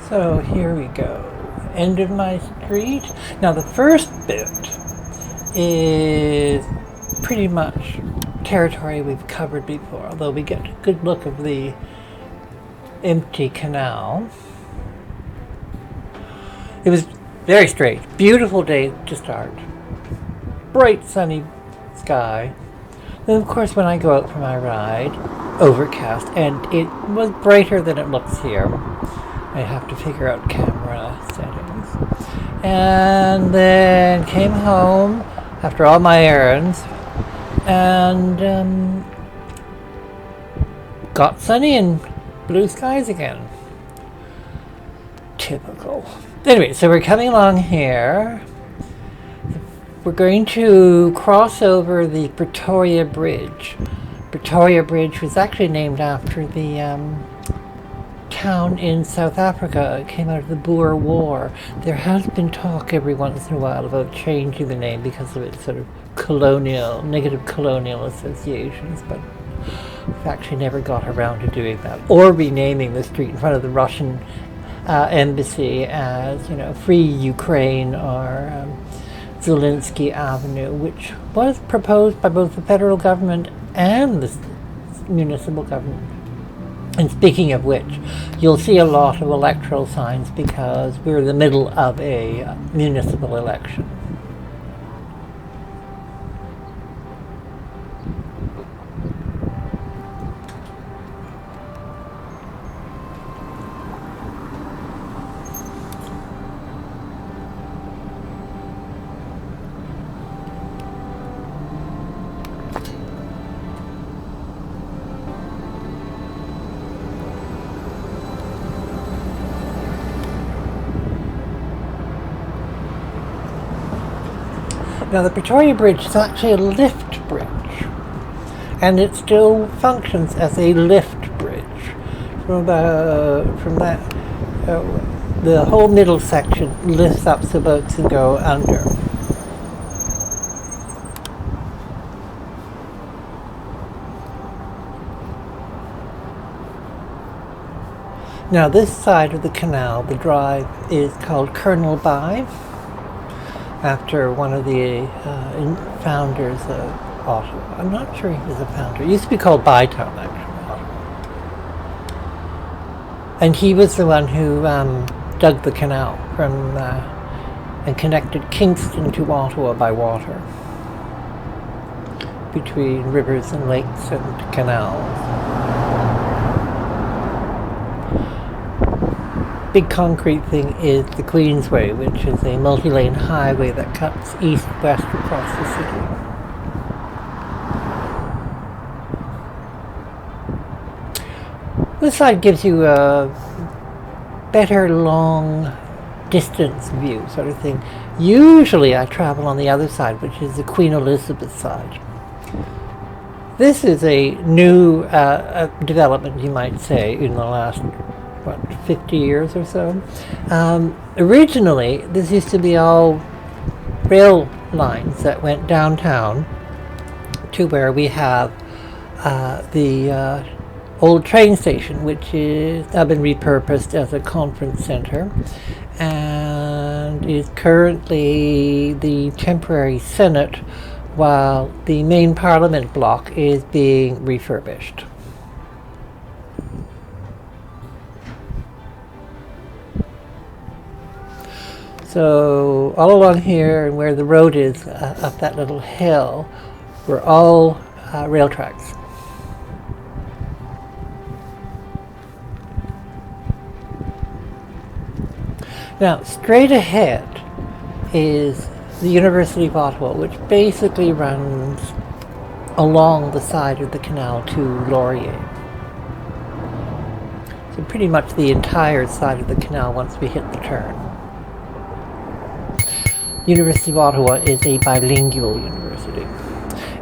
So here we go. End of my street. Now the first bit is pretty much territory we've covered before, although we get a good look of the empty canal. It was very strange. Beautiful day to start. Bright sunny sky. Then of course when I go out for my ride, overcast, and it was brighter than it looks here. I have to figure out camera settings. And then came home after all my errands and got sunny and blue skies again. Typical. Anyway, so we're coming along here. We're going to cross over the Pretoria Bridge. Pretoria Bridge was actually named after the town in South Africa. It came out of the Boer War. There has been talk every once in a while about changing the name because of its sort of negative colonial associations, but we've actually never got around to doing that. Or renaming the street in front of the Russian embassy as, Free Ukraine or Zelensky Avenue, which was proposed by both the federal government and the municipal government. And speaking of which, you'll see a lot of electoral signs because we're in the middle of a municipal election. Now the Pretoria Bridge is actually a lift bridge, and it still functions as a lift bridge. From that, the whole middle section lifts up so boats can go under. Now this side of the canal, the drive, is called Col By, after one of the founders of Ottawa. I'm not sure he was a founder. It used to be called Bytown, actually, Ottawa. And he was the one who dug the canal and connected Kingston to Ottawa by water, between rivers and lakes and canals. Big concrete thing is the Queensway, which is a multi-lane highway that cuts east-west across the city. This side gives you a better long distance view sort of thing. Usually I travel on the other side, which is the Queen Elizabeth side. This is a new development, you might say, in the last 50 years or so. Originally, this used to be all rail lines that went downtown to where we have the old train station, which is been repurposed as a conference center and is currently the temporary Senate, while the main Parliament block is being refurbished. So all along here and where the road is up that little hill were all rail tracks. Now straight ahead is the University of Ottawa, which basically runs along the side of the canal to Laurier. So pretty much the entire side of the canal once we hit the turn. University of Ottawa is a bilingual university,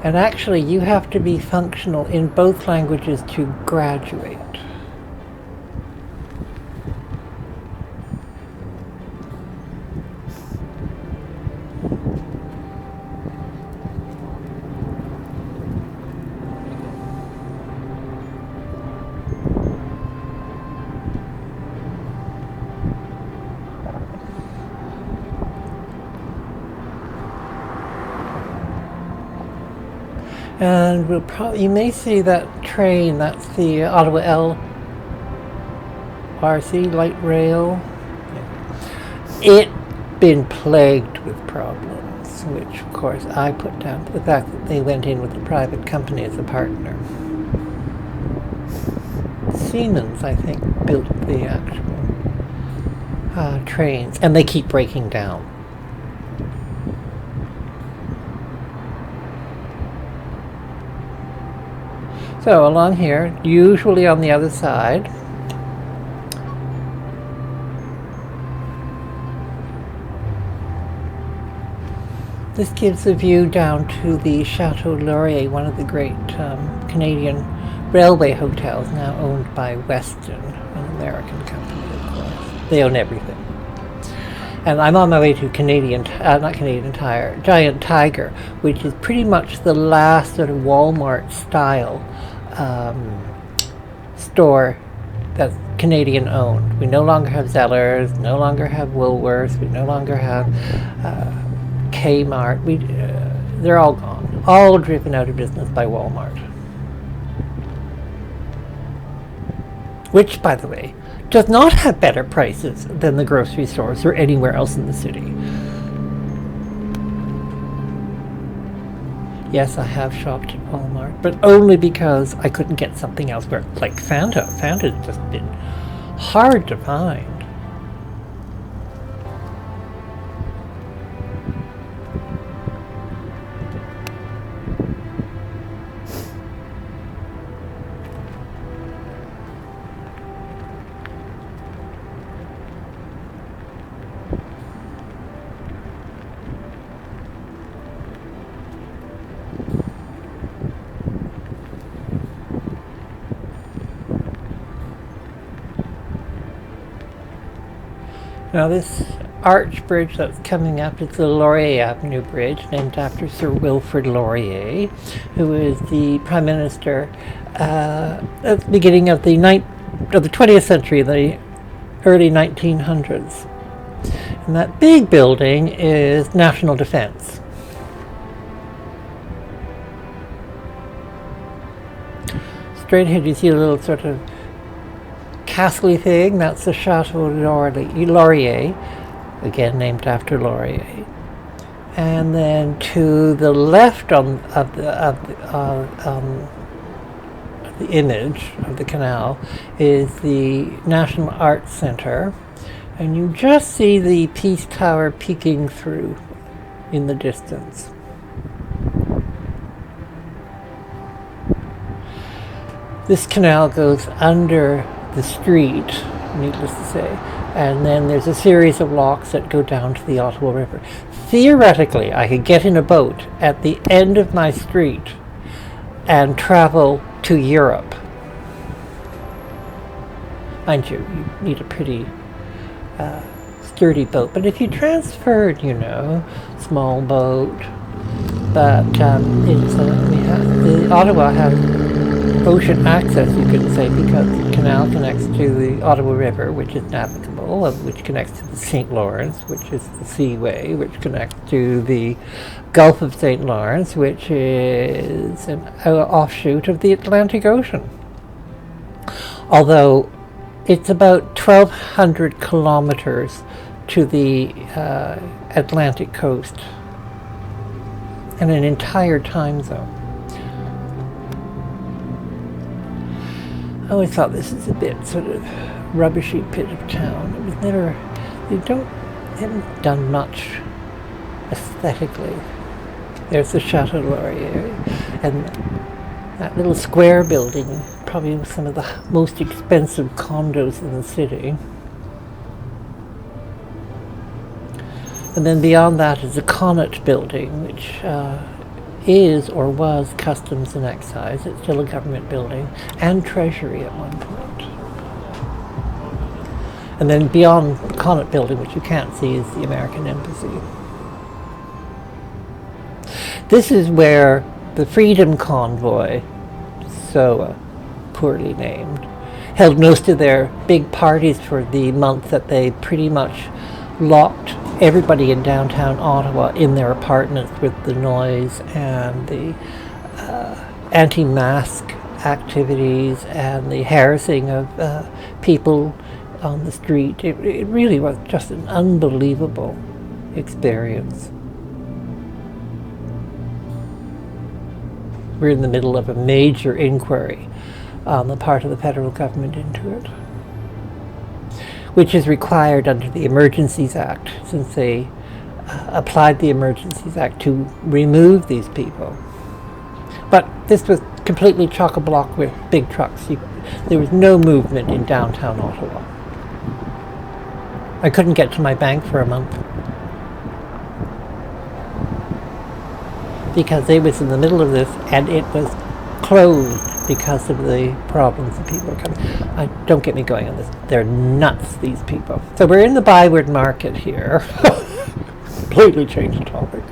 and actually you have to be functional in both languages to graduate. And we'll probably, you may see that train, that's the Ottawa LRC, light rail. It been plagued with problems, which of course I put down to the fact that they went in with a private company as a partner. Siemens, I think, built the actual trains, and they keep breaking down. So along here, usually on the other side, this gives a view down to the Chateau Laurier, one of the great Canadian railway hotels, now owned by Weston, an American company, of course. They own everything. And I'm on my way to Giant Tiger, which is pretty much the last sort of Walmart style store that's Canadian owned. We no longer have Zellers, no longer have Woolworths, we no longer have Kmart. They're all gone, all driven out of business by Walmart. Which, by the way, does not have better prices than the grocery stores or anywhere else in the city. Yes, I have shopped at Walmart, but only because I couldn't get something elsewhere, like Fanta. Fanta's just been hard to find. Now this arch bridge that's coming up is the Laurier Avenue Bridge, named after Sir Wilfrid Laurier, who is the Prime Minister at the beginning of the 20th century, the early 1900s. And that big building is National Defense. Straight ahead you see a little sort of castle-y thing, that's the Chateau Laurier, again named after Laurier. And then to the left of the image of the canal is the National Arts Centre, and you just see the Peace Tower peeking through in the distance. This canal goes under the street, needless to say, and then there's a series of locks that go down to the Ottawa River. Theoretically, I could get in a boat at the end of my street and travel to Europe. Mind you, you need a pretty sturdy boat, but if you transferred, small boat, but Ottawa has ocean access, you could say, because the canal connects to the Ottawa River, which is navigable, which connects to the St. Lawrence, which is the seaway, which connects to the Gulf of St. Lawrence, which is an offshoot of the Atlantic Ocean. Although it's about 1,200 kilometers to the Atlantic coast and an entire time zone. I always thought this is a bit sort of rubbishy pit of town. It was never, they haven't done much aesthetically. There's the Chateau Laurier, and that little square building, probably some of the most expensive condos in the city. And then beyond that is the Connaught building, which is or was Customs and Excise. It's still a government building, and Treasury at one point. And then beyond the Connaught building, which you can't see, is the American Embassy. This is where the Freedom Convoy, so poorly named, held most of their big parties for the month that they pretty much locked everybody in downtown Ottawa in their apartments with the noise and the anti-mask activities and the harassing of people on the street. It really was just an unbelievable experience. We're in the middle of a major inquiry on the part of the federal government into it, which is required under the Emergencies Act, since they applied the Emergencies Act to remove these people. But this was completely chock-a-block with big trucks. There was no movement in downtown Ottawa. I couldn't get to my bank for a month because it was in the middle of this and it was closed because of the problems that people are coming. Don't get me going on this. They're nuts, these people. So we're in the Byward Market here. Completely changed the topic.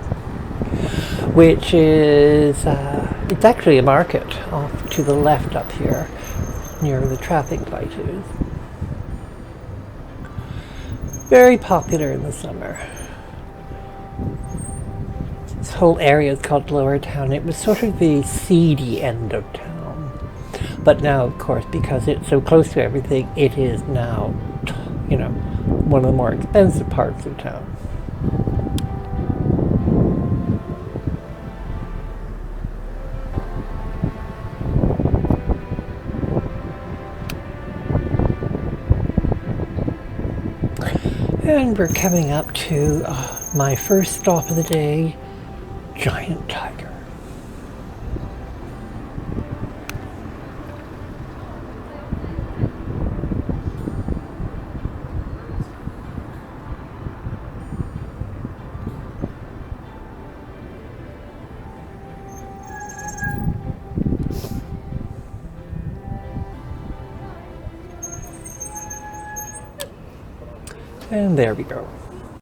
Which is, it's actually a market off to the left up here, near the traffic light is. Very popular in the summer. This whole area is called Lower Town. It was sort of the seedy end of town. But now, of course, because it's so close to everything, it is now, you know, one of the more expensive parts of town. And we're coming up to my first stop of the day, giant tiger. And there we go.